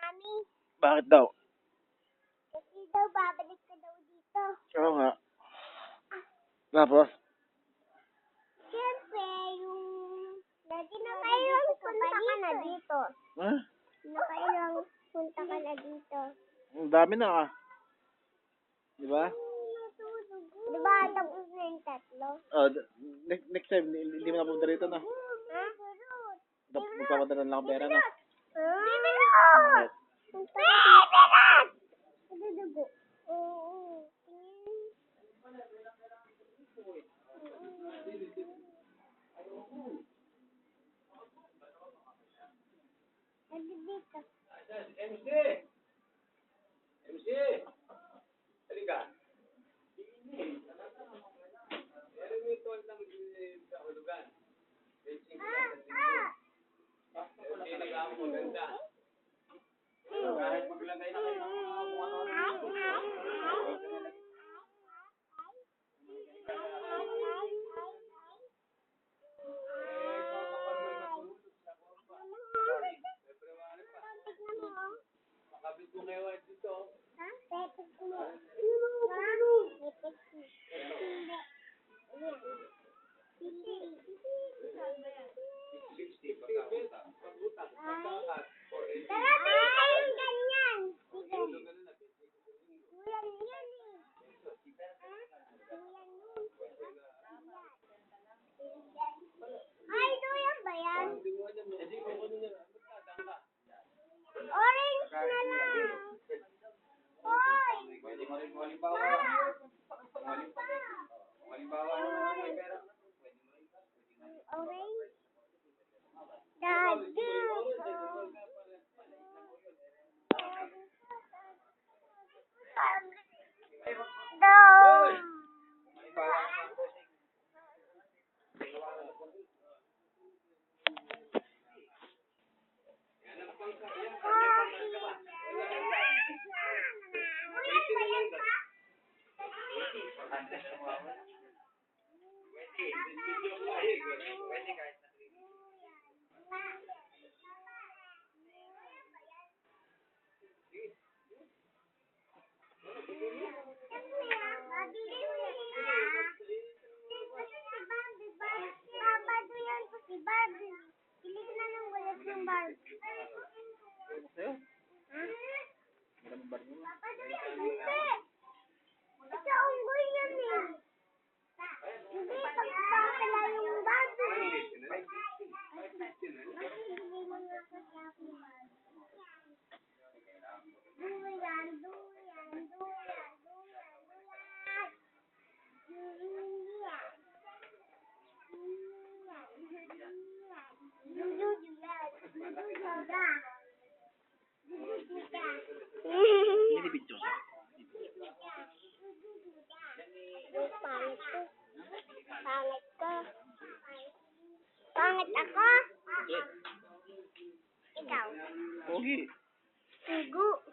Mami. Bakit daw? Kasi daw, babalik ka daw dito. Oo nga. Tapos? Siyempre, yung... Kinakailang punta ka na dito. Ha? Kinakailang punta ka na dito. Ang dami na ah. Di ba? Diba, tapos na yung tatlo? Oh, next time, hindi mo na pumunta rito na. Ha? Magpapadala lang ang pera na. Bibirot! Bibirot! Dudugo. Oo. Nandito. MC! MC! Halika. Meron mo ito lang sa hulugan. Hindi nag-aamo maganda. Kahit maglagay na kayo ng mga makabit mo ngayon dito. Ha? Pepes mo. Ha? Pepes mo. Hindi. 60 pagkakutang. Tara, tayo kayong ganyan. Sige. Ulan yan eh. Ay, doyan ba yan? Orange na lang. Hoy! Orange? Daddy. Pangit ko. Pangit ko. Pangit ako? Ikaw. Pogi. Tugo.